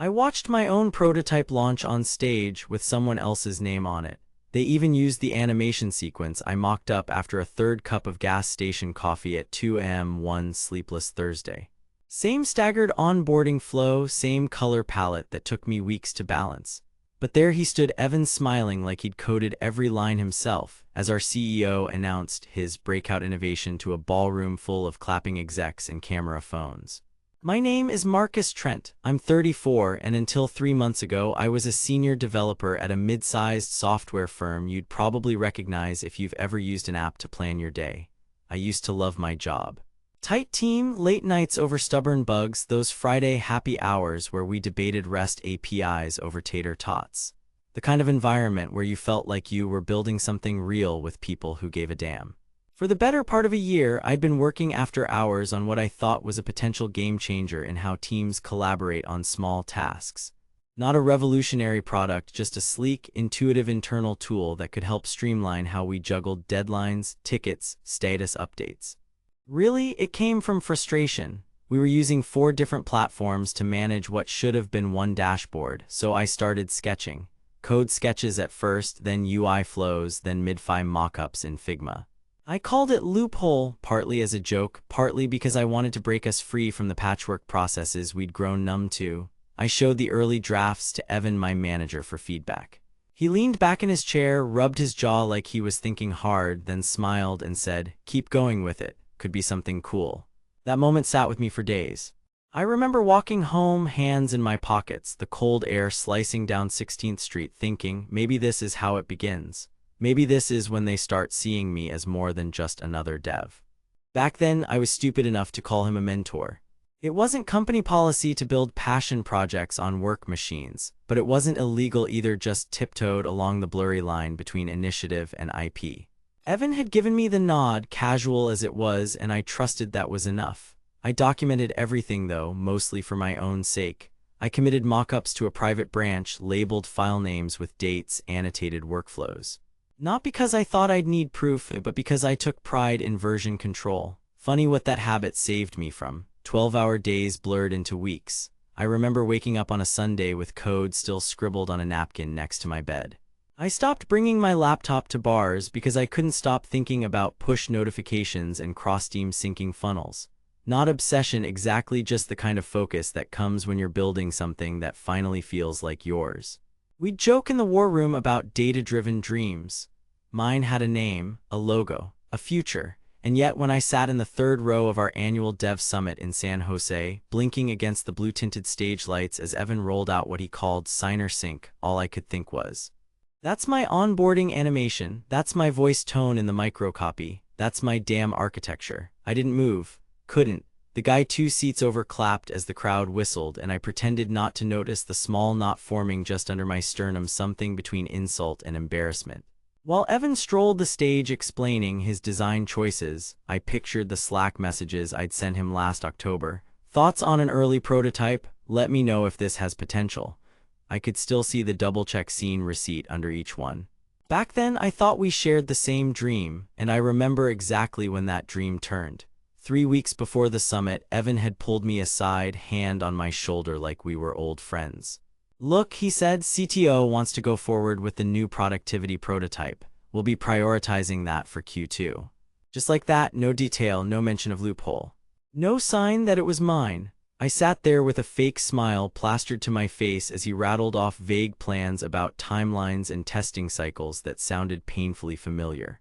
I watched my own prototype launch on stage with someone else's name on it. They even used the animation sequence I mocked up after a third cup of gas station coffee at 2 a.m. one sleepless Thursday. Same staggered onboarding flow, same color palette that took me weeks to balance. But there he stood, Evan, smiling like he'd coded every line himself, as our CEO announced his breakout innovation to a ballroom full of clapping execs and camera phones. My name is Marcus Trent. I'm 34, and until 3 months ago, I was a senior developer at a mid-sized software firm you'd probably recognize if you've ever used an app to plan your day. I used to love my job. Tight team, late nights over stubborn bugs, those Friday happy hours where we debated REST APIs over tater tots. The kind of environment where you felt like you were building something real with people who gave a damn. For the better part of a year, I'd been working after hours on what I thought was a potential game changer in how teams collaborate on small tasks. Not a revolutionary product, just a sleek, intuitive internal tool that could help streamline how we juggled deadlines, tickets, status updates. Really, it came from frustration. We were using 4 different platforms to manage what should have been one dashboard, so I started sketching. Code sketches at first, then UI flows, then mid-fi mockups in Figma. I called it Loophole, partly as a joke, partly because I wanted to break us free from the patchwork processes we'd grown numb to. I showed the early drafts to Evan, my manager, for feedback. He leaned back in his chair, rubbed his jaw like he was thinking hard, then smiled and said, "Keep going with it. Could be something cool." That moment sat with me for days. I remember walking home, hands in my pockets, the cold air slicing down 16th Street, thinking, maybe this is how it begins. Maybe this is when they start seeing me as more than just another dev. Back then, I was stupid enough to call him a mentor. It wasn't company policy to build passion projects on work machines, but it wasn't illegal either, just tiptoed along the blurry line between initiative and IP. Evan had given me the nod, casual as it was, and I trusted that was enough. I documented everything, though, mostly for my own sake. I committed mockups to a private branch, labeled file names with dates, annotated workflows. Not because I thought I'd need proof, but because I took pride in version control. Funny what that habit saved me from. 12-hour days blurred into weeks. I remember waking up on a Sunday with code still scribbled on a napkin next to my bed. I stopped bringing my laptop to bars because I couldn't stop thinking about push notifications and cross-team syncing funnels. Not obsession exactly, just the kind of focus that comes when you're building something that finally feels like yours. We'd joke in the war room about data-driven dreams. Mine had a name, a logo, a future, and yet when I sat in the 3rd row of our annual Dev Summit in San Jose, blinking against the blue-tinted stage lights as Evan rolled out what he called signer sync, all I could think was, "That's my onboarding animation, that's my voice tone in the microcopy, that's my damn architecture." I didn't move, couldn't. The guy 2 seats over clapped as the crowd whistled, and I pretended not to notice the small knot forming just under my sternum, something between insult and embarrassment. While Evan strolled the stage explaining his design choices, I pictured the Slack messages I'd sent him last October. "Thoughts on an early prototype? Let me know if this has potential." I could still see the double-check scene receipt under each one. Back then, I thought we shared the same dream, and I remember exactly when that dream turned. 3 weeks before the summit, Evan had pulled me aside, hand on my shoulder like we were old friends. "Look," he said, "CTO wants to go forward with the new productivity prototype. We'll be prioritizing that for Q2. Just like that, no detail, no mention of loophole. No sign that it was mine. I sat there with a fake smile plastered to my face as he rattled off vague plans about timelines and testing cycles that sounded painfully familiar.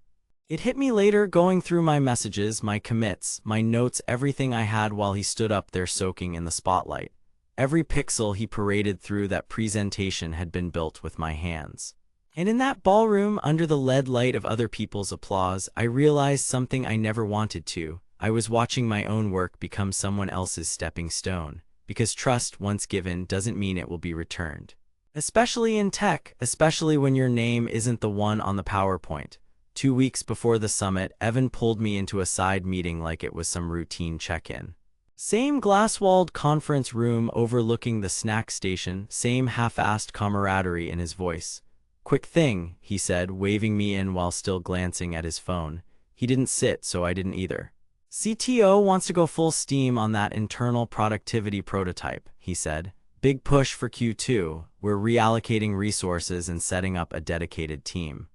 It hit me later, going through my messages, my commits, my notes, everything I had while he stood up there soaking in the spotlight. Every pixel he paraded through that presentation had been built with my hands. And in that ballroom, under the lead light of other people's applause, I realized something I never wanted to. I was watching my own work become someone else's stepping stone, because trust, once given, doesn't mean it will be returned. Especially in tech, especially when your name isn't the one on the PowerPoint. 2 weeks before the summit, Evan pulled me into a side meeting like it was some routine check-in. Same glass-walled conference room overlooking the snack station, same half-assed camaraderie in his voice. "Quick thing," he said, waving me in while still glancing at his phone. He didn't sit, so I didn't either. "CTO wants to go full steam on that internal productivity prototype," he said. Big push for Q2. We're reallocating resources and setting up a dedicated team.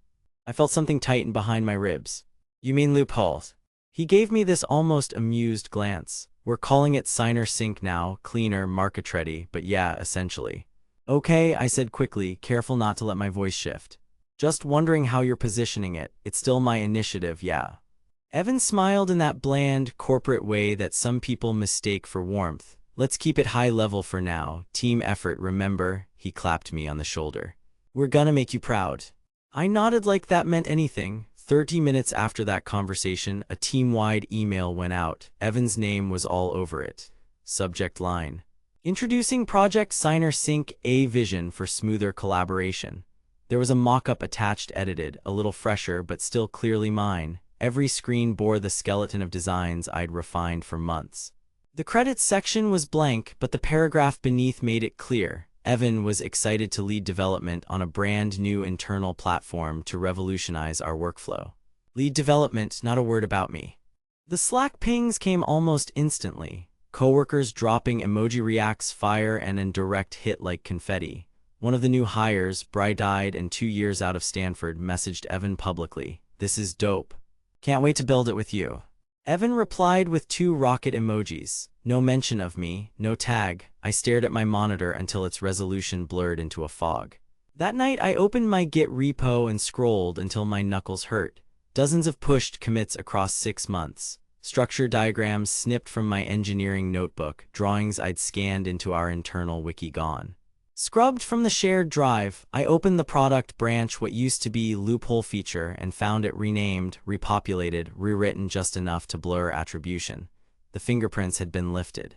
I felt something tighten behind my ribs. You mean loopholes? He gave me this almost amused glance. We're calling it Signer Sync now, cleaner, market-ready, but yeah, essentially. Okay, I said quickly, careful not to let my voice shift. Just wondering how you're positioning it. It's still my initiative, yeah. Evan smiled in that bland, corporate way that some people mistake for warmth. Let's keep it high level for now. Team effort, remember? He clapped me on the shoulder. We're gonna make you proud. I nodded like that meant anything. 30 minutes after that conversation, a team-wide email went out. Evan's name was all over it. Subject line: Introducing Project Signer Sync, a vision for smoother collaboration. There was a mock-up attached, edited, a little fresher but still clearly mine. Every screen bore the skeleton of designs I'd refined for months. The credits section was blank, but the paragraph beneath made it clear. Evan was excited to lead development on a brand new internal platform to revolutionize our workflow. Lead development, not a word about me. The Slack pings came almost instantly. Coworkers dropping emoji reacts fire and in direct hit like confetti. One of the new hires, bright-eyed and 2 years out of Stanford, messaged Evan publicly. This is dope. Can't wait to build it with you. Evan replied with 2 rocket emojis. No mention of me, no tag. I stared at my monitor until its resolution blurred into a fog. That night I opened my Git repo and scrolled until my knuckles hurt. Dozens of pushed commits across 6 months. Structure diagrams snipped from my engineering notebook, drawings I'd scanned into our internal wiki gone. Scrubbed from the shared drive, I opened the product branch, what used to be loophole feature, and found it renamed, repopulated, rewritten just enough to blur attribution. The fingerprints had been lifted.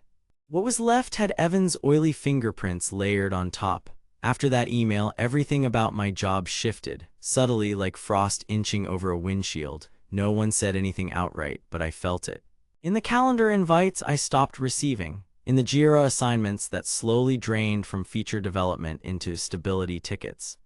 What was left had Evan's oily fingerprints layered on top. After that email, everything about my job shifted, subtly like frost inching over a windshield. No one said anything outright, but I felt it. In the calendar invites I stopped receiving. In the Jira assignments that slowly drained from feature development into stability tickets.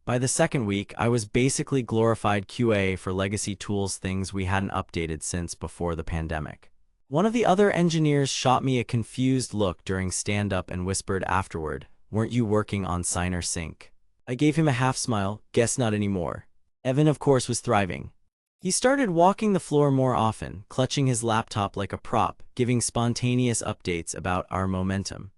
By the second week, I was basically glorified QA for legacy tools, things we hadn't updated since before the pandemic. One of the other engineers shot me a confused look during stand-up and whispered afterward, "Weren't you working on Signer Sync?" I gave him a half-smile, guess not anymore. Evan, of course, was thriving. He started walking the floor more often, clutching his laptop like a prop, giving spontaneous updates about our momentum.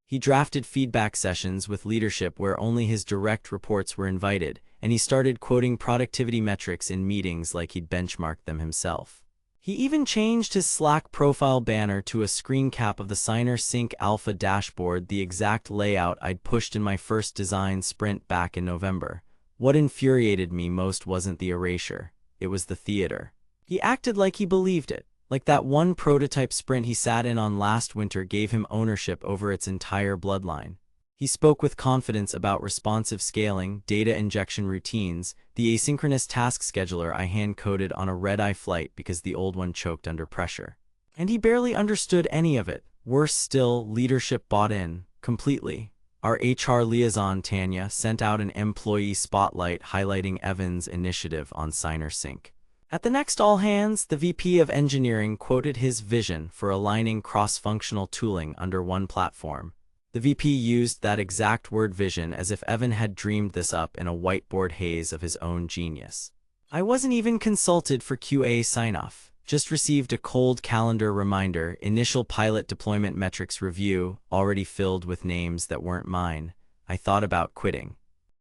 He drafted feedback sessions with leadership where only his direct reports were invited, and he started quoting productivity metrics in meetings like he'd benchmarked them himself. He even changed his Slack profile banner to a screen cap of the Signer Sync Alpha dashboard, the exact layout I'd pushed in my first design sprint back in November. What infuriated me most wasn't the erasure. It was the theater. He acted like he believed it, like that one prototype sprint he sat in on last winter gave him ownership over its entire bloodline. He spoke with confidence about responsive scaling, data injection routines, the asynchronous task scheduler I hand-coded on a red-eye flight because the old one choked under pressure. And he barely understood any of it. Worse still, leadership bought in, completely. Our HR liaison, Tanya, sent out an employee spotlight highlighting Evan's initiative on Signer Sync. At the next all-hands, the VP of Engineering quoted his vision for aligning cross-functional tooling under one platform. The VP used that exact word, vision, as if Evan had dreamed this up in a whiteboard haze of his own genius. I wasn't even consulted for QA sign-off. Just received a cold calendar reminder, initial pilot deployment metrics review, already filled with names that weren't mine. I thought about quitting.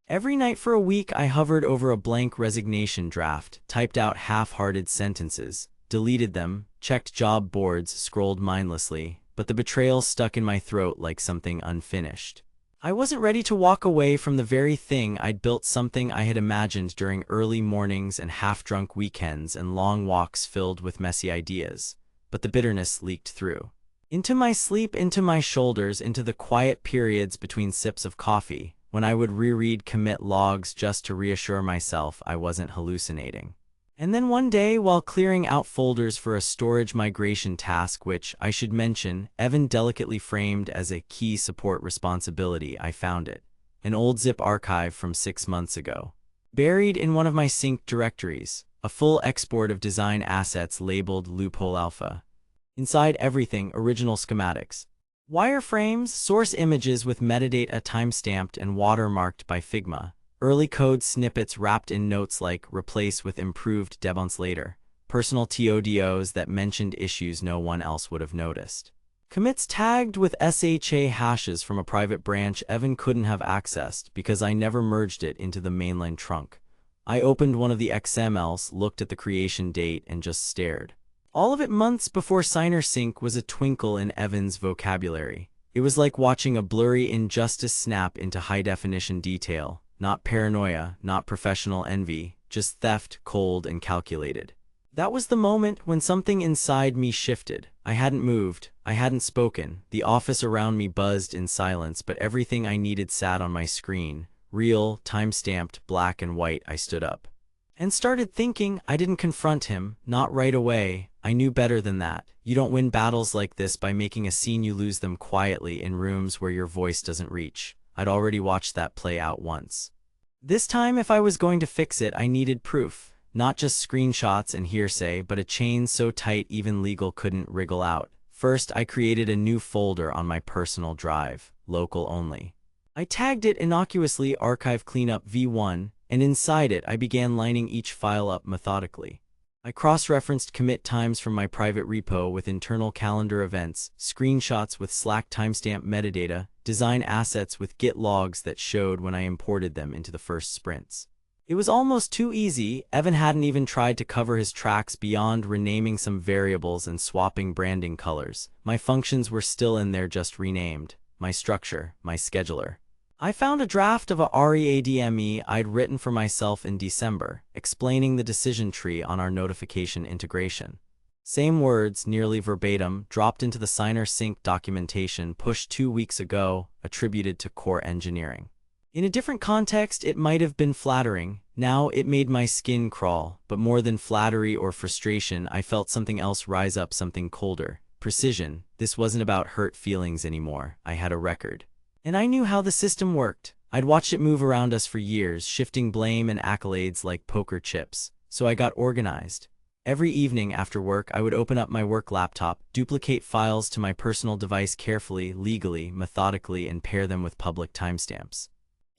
Every night for a week I hovered over a blank resignation draft, typed out half-hearted sentences, deleted them, checked job boards, scrolled mindlessly, but the betrayal stuck in my throat like something unfinished. I wasn't ready to walk away from the very thing I'd built, something I had imagined during early mornings and half-drunk weekends and long walks filled with messy ideas. But the bitterness leaked through. Into my sleep, into my shoulders, into the quiet periods between sips of coffee, when I would reread commit logs just to reassure myself I wasn't hallucinating. And then one day, while clearing out folders for a storage migration task, which, I should mention, Evan delicately framed as a key support responsibility, I found it. An old zip archive from 6 months ago. Buried in one of my sync directories, a full export of design assets labeled Loophole Alpha. Inside everything, original schematics. Wireframes, source images with metadata timestamped and watermarked by Figma. Early code snippets wrapped in notes like replace with improved debunks later. Personal TODOs that mentioned issues no one else would have noticed. Commits tagged with SHA hashes from a private branch Evan couldn't have accessed because I never merged it into the mainline trunk. I opened one of the XMLs, looked at the creation date, and just stared. All of it months before signer sync was a twinkle in Evan's vocabulary. It was like watching a blurry injustice snap into high-definition detail. Not paranoia, not professional envy, just theft, cold and calculated. That was the moment when something inside me shifted. I hadn't moved, I hadn't spoken. The office around me buzzed in silence, but everything I needed sat on my screen. Real, time-stamped, black and white. I stood up and started thinking. I didn't confront him, not right away. I knew better than that. You don't win battles like this by making a scene, you lose them quietly in rooms where your voice doesn't reach. I'd already watched that play out once. This time, if I was going to fix it, I needed proof. Not just screenshots and hearsay, but a chain so tight even legal couldn't wriggle out. First, I created a new folder on my personal drive, local only. I tagged it innocuously Archive Cleanup V1, and inside it I began lining each file up methodically. I cross-referenced commit times from my private repo with internal calendar events, screenshots with Slack timestamp metadata, design assets with Git logs that showed when I imported them into the first sprints. It was almost too easy. Evan hadn't even tried to cover his tracks beyond renaming some variables and swapping branding colors. My functions were still in there, just renamed. My structure, my scheduler. I found a draft of a README I'd written for myself in December, explaining the decision tree on our notification integration. Same words, nearly verbatim, dropped into the signer sync documentation pushed 2 weeks ago, attributed to core engineering. In a different context, it might have been flattering. Now it made my skin crawl, but more than flattery or frustration, I felt something else rise up, something colder. Precision. This wasn't about hurt feelings anymore. I had a record. And I knew how the system worked. I'd watched it move around us for years, shifting blame and accolades like poker chips. So I got organized. Every evening after work, I would open up my work laptop, duplicate files to my personal device carefully, legally, methodically, and pair them with public timestamps.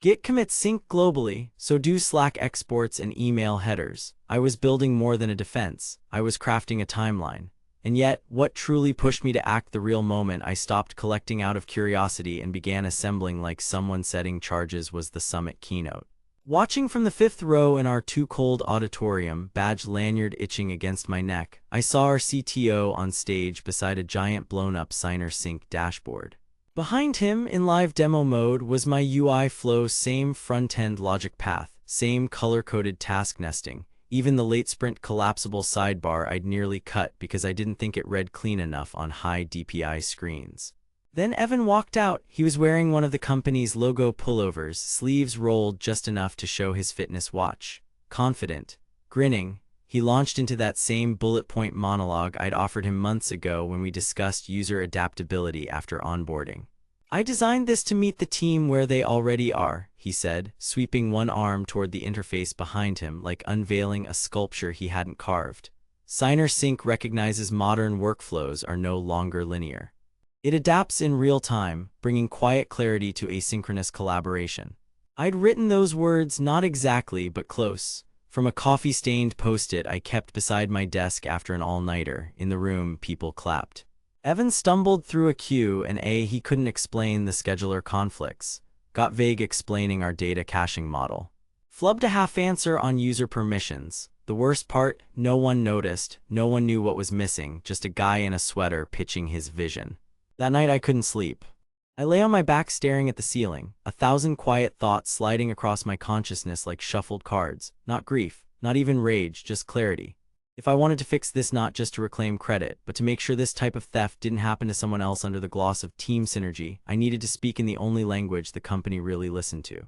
Git commits sync globally, so do Slack exports and email headers. I was building more than a defense. I was crafting a timeline. And yet, what truly pushed me to act the real moment I stopped collecting out of curiosity and began assembling like someone setting charges was the summit keynote. Watching from the 5th row in our too-cold auditorium, badge lanyard itching against my neck, I saw our CTO on stage beside a giant blown-up signer sync dashboard. Behind him, in live demo mode, was my UI flow, same front-end logic path, same color-coded task nesting. Even the late sprint collapsible sidebar I'd nearly cut because I didn't think it read clean enough on high DPI screens. Then Evan walked out. He was wearing one of the company's logo pullovers, sleeves rolled just enough to show his fitness watch. Confident, grinning, he launched into that same bullet point monologue I'd offered him months ago when we discussed user adaptability after onboarding. I designed this to meet the team where they already are, he said, sweeping one arm toward the interface behind him like unveiling a sculpture he hadn't carved. Signer sync recognizes modern workflows are no longer linear. It adapts in real time, bringing quiet clarity to asynchronous collaboration. I'd written those words not exactly but close, from a coffee-stained post-it I kept beside my desk after an all-nighter. In the room, people clapped. Evan stumbled through a queue and he couldn't explain the scheduler conflicts. Got vague explaining our data caching model. Flubbed a half answer on user permissions. The worst part, no one noticed, no one knew what was missing, just a guy in a sweater pitching his vision. That night I couldn't sleep. I lay on my back staring at the ceiling, 1,000 quiet thoughts sliding across my consciousness like shuffled cards. Not grief, not even rage, just clarity. If I wanted to fix this not just to reclaim credit, but to make sure this type of theft didn't happen to someone else under the gloss of team synergy, I needed to speak in the only language the company really listened to.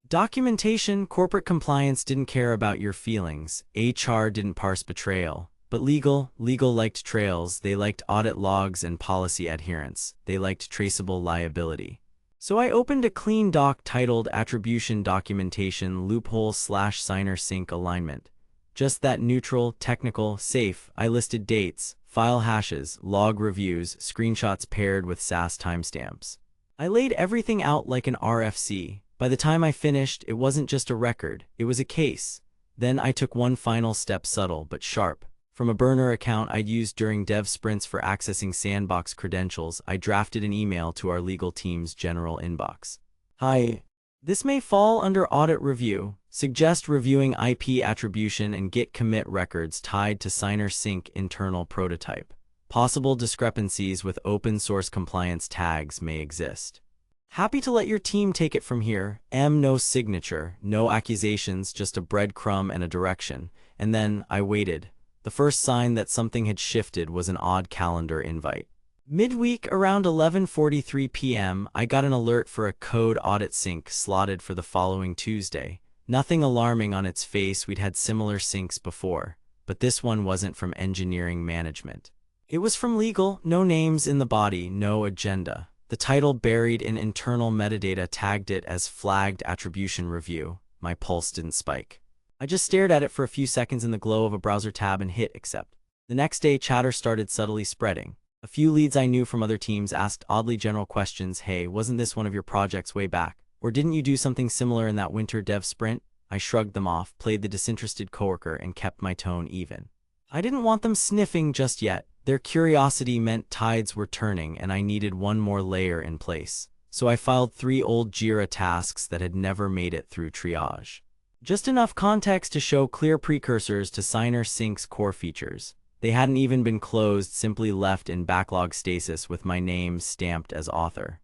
Documentation, corporate compliance didn't care about your feelings. HR didn't parse betrayal. But legal liked trails. They liked audit logs and policy adherence. They liked traceable liability. So I opened a clean doc titled Attribution Documentation Loophole/Signer Sync Alignment. Just that, neutral, technical, safe. I listed dates, file hashes, log reviews, screenshots paired with SAS timestamps. I laid everything out like an RFC. By the time I finished, it wasn't just a record, it was a case. Then I took one final step, subtle but sharp. From a burner account I'd used during dev sprints for accessing sandbox credentials, I drafted an email to our legal team's general inbox. Hi. This may fall under audit review. Suggest reviewing IP attribution and git commit records tied to signer sync internal prototype. Possible discrepancies with open source compliance tags may exist. Happy to let your team take it from here. No signature, no accusations, just a breadcrumb and a direction. And then I waited. The first sign that something had shifted was an odd calendar invite. Midweek, around 11:43 p.m., I got an alert for a code audit sync slotted for the following Tuesday. Nothing alarming on its face, we'd had similar syncs before, but this one wasn't from engineering management. It was from legal, no names in the body, no agenda. The title buried in internal metadata tagged it as flagged attribution review. My pulse didn't spike. I just stared at it for a few seconds in the glow of a browser tab and hit accept. The next day, chatter started subtly spreading. A few leads I knew from other teams asked oddly general questions. Hey, wasn't this one of your projects way back? Or didn't you do something similar in that winter dev sprint? I shrugged them off, played the disinterested coworker, and kept my tone even. I didn't want them sniffing just yet. Their curiosity meant tides were turning and I needed one more layer in place. So I filed 3 old Jira tasks that had never made it through triage. Just enough context to show clear precursors to signer sync's core features. They hadn't even been closed, simply left in backlog stasis with my name stamped as author.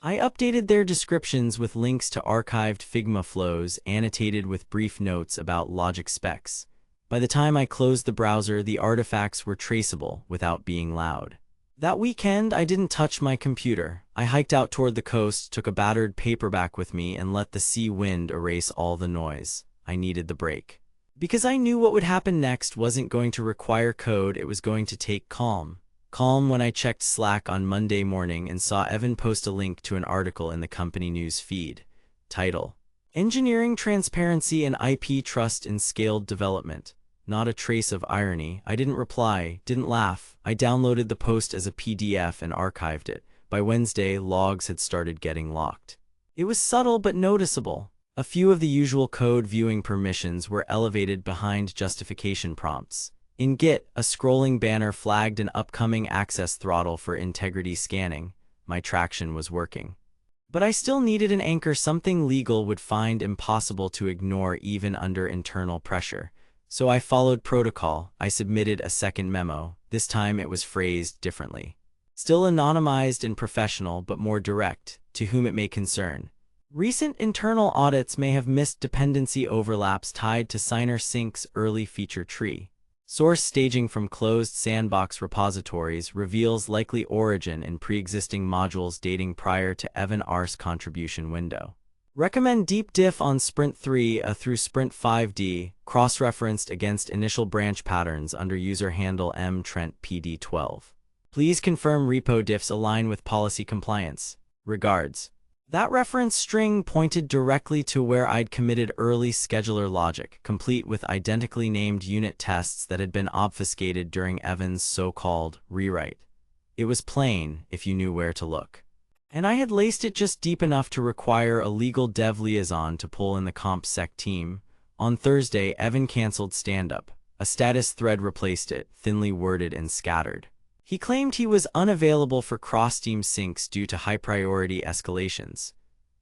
I updated their descriptions with links to archived Figma flows, annotated with brief notes about logic specs. By the time I closed the browser, the artifacts were traceable without being loud. That weekend, I didn't touch my computer. I hiked out toward the coast, took a battered paperback with me, and let the sea wind erase all the noise. I needed the break. Because I knew what would happen next wasn't going to require code, it was going to take calm. Calm when I checked Slack on Monday morning and saw Evan post a link to an article in the company news feed. Title: Engineering Transparency and IP Trust in Scaled Development. Not a trace of irony. I didn't reply, didn't laugh. I downloaded the post as a PDF and archived it. By Wednesday, logs had started getting locked. It was subtle but noticeable. A few of the usual code viewing permissions were elevated behind justification prompts. In Git, a scrolling banner flagged an upcoming access throttle for integrity scanning. My traction was working. But I still needed an anchor, something legal would find impossible to ignore even under internal pressure. So I followed protocol. I submitted a second memo. This time it was phrased differently. Still anonymized and professional, but more direct, to whom it may concern. Recent internal audits may have missed dependency overlaps tied to signer sync's early feature tree. Source staging from closed sandbox repositories reveals likely origin in pre-existing modules dating prior to Evan R's contribution window. Recommend deep diff on Sprint 3 through Sprint 5D, cross-referenced against initial branch patterns under user handle mtrentpd12. Please confirm repo diffs align with policy compliance. Regards. That reference string pointed directly to where I'd committed early scheduler logic, complete with identically named unit tests that had been obfuscated during Evan's so-called rewrite. It was plain if you knew where to look. And I had laced it just deep enough to require a legal dev liaison to pull in the CompSec team. On Thursday, Evan canceled stand-up. A status thread replaced it, thinly worded and scattered. He claimed he was unavailable for cross-team syncs due to high-priority escalations.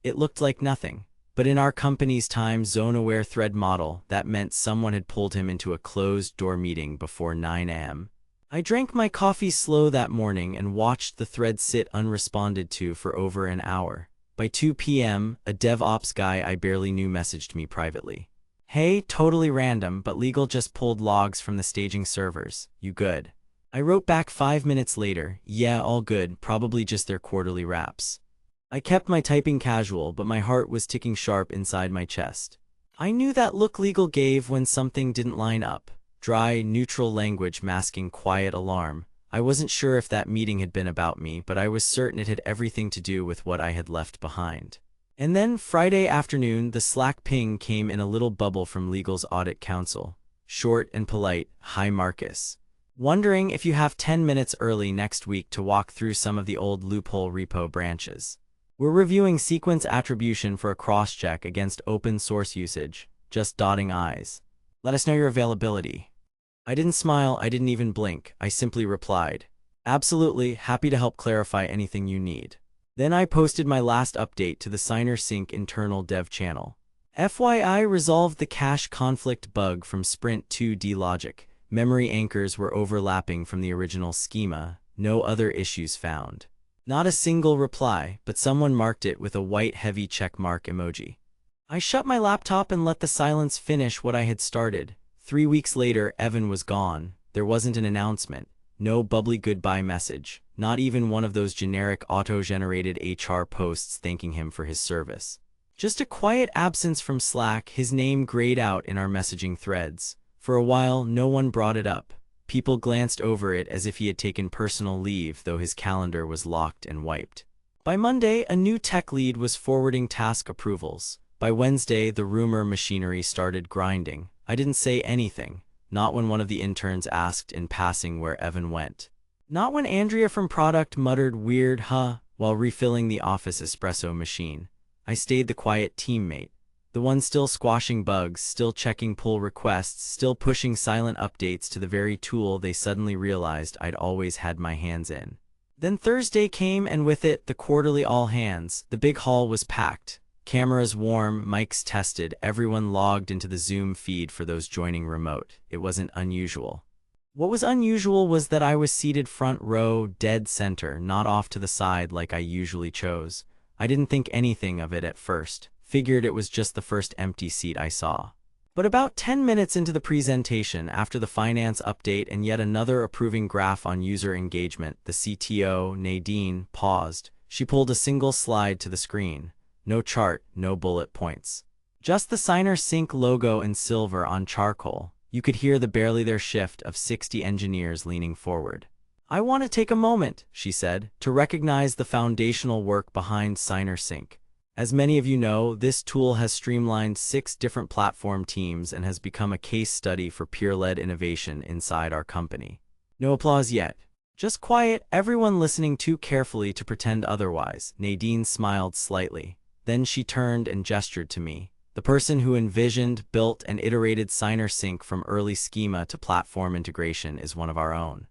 It looked like nothing, but in our company's time zone-aware thread model, that meant someone had pulled him into a closed-door meeting before 9 a.m. I drank my coffee slow that morning and watched the thread sit unresponded to for over an hour. By 2 p.m., a DevOps guy I barely knew messaged me privately. Hey, totally random, but legal just pulled logs from the staging servers. You good? I wrote back 5 minutes later, yeah, all good, probably just their quarterly wraps. I kept my typing casual, but my heart was ticking sharp inside my chest. I knew that look legal gave when something didn't line up. Dry, neutral language masking quiet alarm. I wasn't sure if that meeting had been about me, but I was certain it had everything to do with what I had left behind. And then, Friday afternoon, the Slack ping came in a little bubble from legal's audit counsel. Short and polite, "Hi Marcus. Wondering if you have 10 minutes early next week to walk through some of the old loophole repo branches. We're reviewing sequence attribution for a cross-check against open source usage, just dotting I's. Let us know your availability. I didn't smile, I didn't even blink, I simply replied, absolutely, happy to help clarify anything you need. Then I posted my last update to the Signer Sync internal dev channel. FYI, resolved the cache conflict bug from Sprint 2D logic. Memory anchors were overlapping from the original schema, no other issues found. Not a single reply, but someone marked it with a white heavy checkmark emoji. I shut my laptop and let the silence finish what I had started. 3 weeks later, Evan was gone. There wasn't an announcement, no bubbly goodbye message, not even one of those generic auto-generated HR posts thanking him for his service. Just a quiet absence from Slack, his name grayed out in our messaging threads. For a while, no one brought it up. People glanced over it as if he had taken personal leave, though his calendar was locked and wiped. By Monday, a new tech lead was forwarding task approvals. By Wednesday, the rumor machinery started grinding. I didn't say anything, not when one of the interns asked in passing where Evan went. Not when Andrea from product muttered weird while refilling the office espresso machine. I stayed the quiet teammate. The one still squashing bugs, still checking pull requests, still pushing silent updates to the very tool they suddenly realized I'd always had my hands in. Then Thursday came, and with it, the quarterly all hands. The big hall was packed. Cameras warm, mics tested, everyone logged into the Zoom feed for those joining remote. It wasn't unusual. What was unusual was that I was seated front row, dead center, not off to the side like I usually chose. I didn't think anything of it at first. Figured it was just the first empty seat I saw. But about 10 minutes into the presentation, after the finance update and yet another approving graph on user engagement, the CTO, Nadine, paused. She pulled a single slide to the screen. No chart, no bullet points. Just the Signer Sync logo in silver on charcoal. You could hear the barely there shift of 60 engineers leaning forward. I want to take a moment, she said, to recognize the foundational work behind Signer Sync. As many of you know, this tool has streamlined 6 different platform teams and has become a case study for peer-led innovation inside our company. No applause yet. Just quiet, everyone listening too carefully to pretend otherwise. Nadine smiled slightly. Then she turned and gestured to me. The person who envisioned, built, and iterated Signer Sync from early schema to platform integration is one of our own.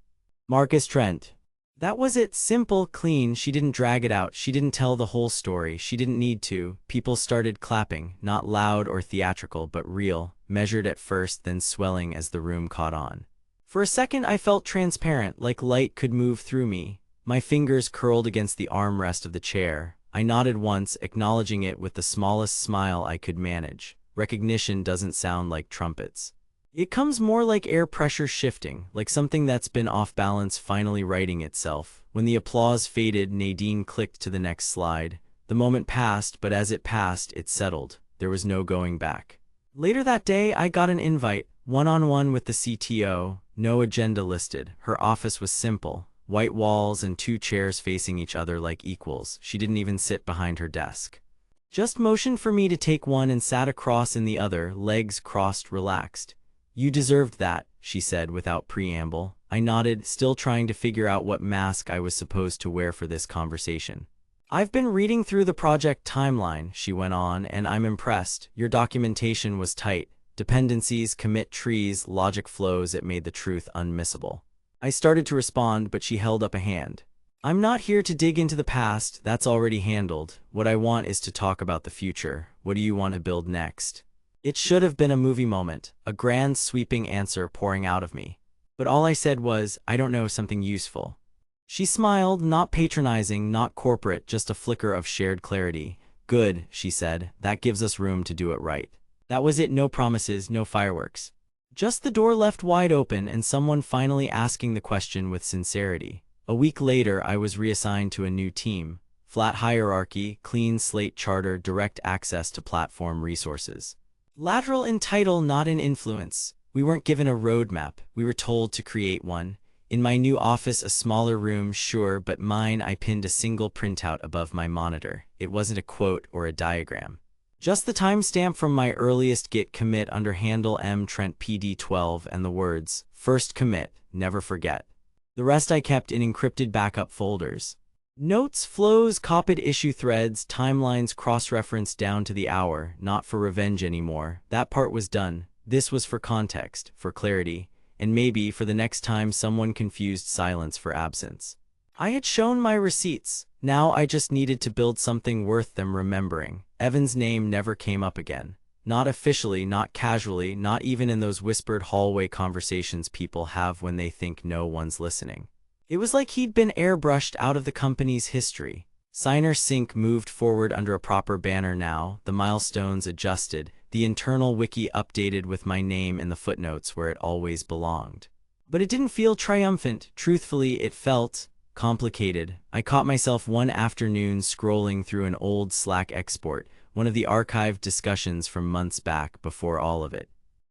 Marcus Trent. That was it, simple, clean, she didn't drag it out, she didn't tell the whole story, she didn't need to. People started clapping, not loud or theatrical, but real, measured at first, then swelling as the room caught on. For a second I felt transparent, like light could move through me. My fingers curled against the armrest of the chair. I nodded once, acknowledging it with the smallest smile I could manage. Recognition doesn't sound like trumpets. It comes more like air pressure shifting, like something that's been off balance finally righting itself. When the applause faded, Nadine clicked to the next slide. The moment passed, but as it passed, it settled. There was no going back. Later that day, I got an invite, one-on-one with the CTO, no agenda listed. Her office was simple, white walls and 2 chairs facing each other like equals. She didn't even sit behind her desk. Just motioned for me to take one and sat across in the other, legs crossed, relaxed. You deserved that, she said without preamble. I nodded, still trying to figure out what mask I was supposed to wear for this conversation. I've been reading through the project timeline, she went on, and I'm impressed. Your documentation was tight. Dependencies, commit trees, logic flows, it made the truth unmissable. I started to respond, but she held up a hand. I'm not here to dig into the past, that's already handled. What I want is to talk about the future. What do you want to build next? It should have been a movie moment, a grand sweeping answer pouring out of me. But all I said was, I don't know, something useful. She smiled, not patronizing, not corporate, just a flicker of shared clarity. Good, she said, that gives us room to do it right. That was it, no promises, no fireworks. Just the door left wide open and someone finally asking the question with sincerity. A week later, I was reassigned to a new team. Flat hierarchy, clean slate charter, direct access to platform resources. Lateral in title, not in influence. We weren't given a roadmap, we were told to create one. In my new office, a smaller room, sure, but mine, I pinned a single printout above my monitor. It wasn't a quote or a diagram. Just the timestamp from my earliest git commit under handle mtrent pd12 and the words, "First commit, never forget." The rest I kept in encrypted backup folders. Notes, flows, copied issue threads, timelines cross-referenced down to the hour, not for revenge anymore. That part was done. This was for context, for clarity, and maybe for the next time someone confused silence for absence. I had shown my receipts. Now I just needed to build something worth them remembering. Evan's name never came up again. Not officially, not casually, not even in those whispered hallway conversations people have when they think no one's listening. It was like he'd been airbrushed out of the company's history. Signer sync moved forward under a proper banner now, the milestones adjusted, the internal wiki updated with my name in the footnotes where it always belonged. But it didn't feel triumphant. Truthfully, it felt complicated. I caught myself one afternoon scrolling through an old Slack export, one of the archived discussions from months back before all of it.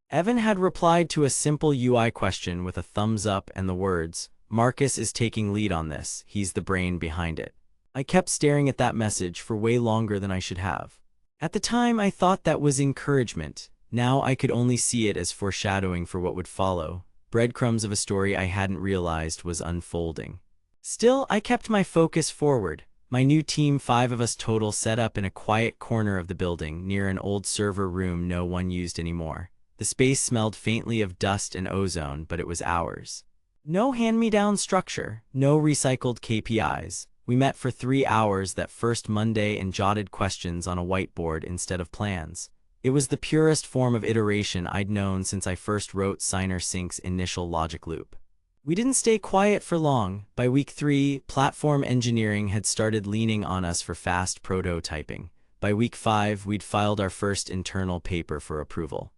Evan had replied to a simple UI question with a thumbs up and the words, "Marcus is taking lead on this. He's the brain behind it." I kept staring at that message for way longer than I should have. At the time, I thought that was encouragement. Now I could only see it as foreshadowing for what would follow. Breadcrumbs of a story I hadn't realized was unfolding. Still, I kept my focus forward. My new team, 5 of us total, set up in a quiet corner of the building near an old server room no one used anymore. The space smelled faintly of dust and ozone, but it was ours. No hand-me-down structure, no recycled KPIs. We met for 3 hours that first Monday and jotted questions on a whiteboard instead of plans. It was the purest form of iteration I'd known since I first wrote Signer Sync's initial logic loop. We didn't stay quiet for long. By week 3, platform engineering had started leaning on us for fast prototyping. By week 5, we'd filed our first internal paper for approval.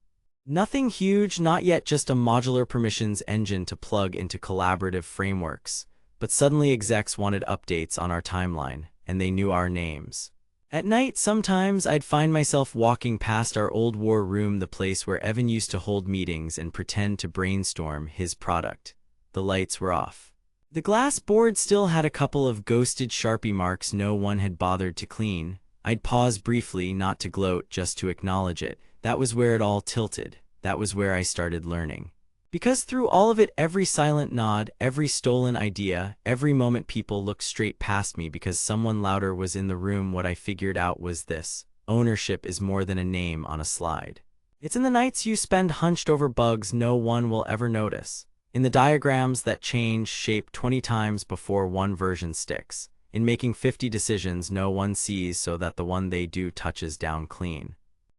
Nothing huge, not yet, just a modular permissions engine to plug into collaborative frameworks. But suddenly execs wanted updates on our timeline, and they knew our names. At night, sometimes I'd find myself walking past our old war room, the place where Evan used to hold meetings and pretend to brainstorm his product. The lights were off. The glass board still had a couple of ghosted Sharpie marks no one had bothered to clean. I'd pause briefly, not to gloat, just to acknowledge it. That was where it all tilted. That was where I started learning. Because through all of it, every silent nod, every stolen idea, every moment people looked straight past me because someone louder was in the room, what I figured out was this: ownership is more than a name on a slide. It's in the nights you spend hunched over bugs no one will ever notice. In the diagrams that change shape 20 times before one version sticks. In making 50 decisions no one sees so that the one they do touches down clean.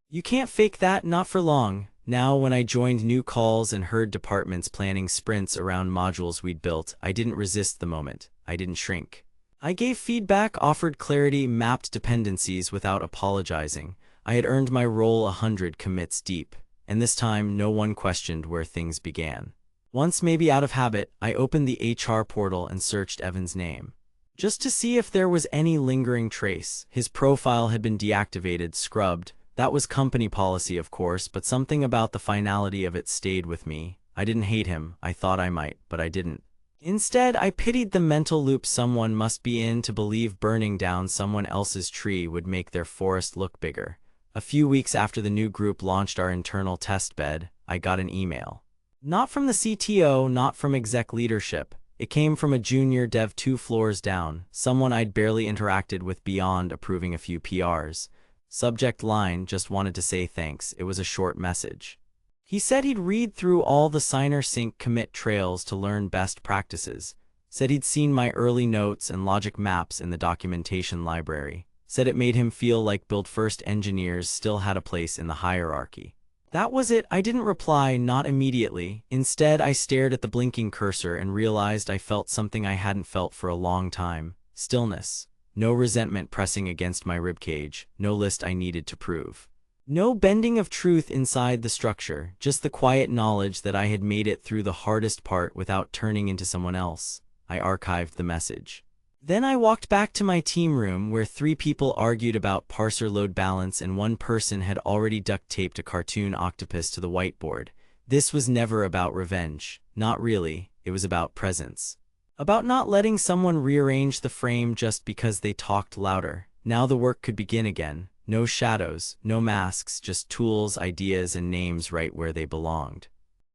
You can't fake that, not for long. Now, when I joined new calls and heard departments planning sprints around modules we'd built, I didn't resist the moment. I didn't shrink. I gave feedback, offered clarity, mapped dependencies without apologizing. I had earned my role 100 commits deep, and this time no one questioned where things began. Once, maybe out of habit, I opened the HR portal and searched Evan's name, just to see if there was any lingering trace. His profile had been deactivated, scrubbed. That was company policy, of course, but something about the finality of it stayed with me. I didn't hate him. I thought I might, but I didn't. Instead, I pitied the mental loop someone must be in to believe burning down someone else's tree would make their forest look bigger. A few weeks after the new group launched our internal test bed, I got an email. Not from the CTO, not from exec leadership. It came from a junior dev 2 floors down, someone I'd barely interacted with beyond approving a few PRs. Subject line, "Just wanted to say thanks." It was a short message. He said he'd read through all the Signer Sync commit trails to learn best practices. Said he'd seen my early notes and logic maps in the documentation library. Said it made him feel like build-first engineers still had a place in the hierarchy. That was it. I didn't reply, not immediately. Instead, I stared at the blinking cursor and realized I felt something I hadn't felt for a long time: stillness. No resentment pressing against my ribcage, no list I needed to prove. No bending of truth inside the structure, just the quiet knowledge that I had made it through the hardest part without turning into someone else. I archived the message. Then I walked back to my team room where 3 people argued about parser load balance and one person had already duct-taped a cartoon octopus to the whiteboard. This was never about revenge. Not really. It was about presence. About not letting someone rearrange the frame just because they talked louder. Now the work could begin again. No shadows, no masks, just tools, ideas, and names right where they belonged.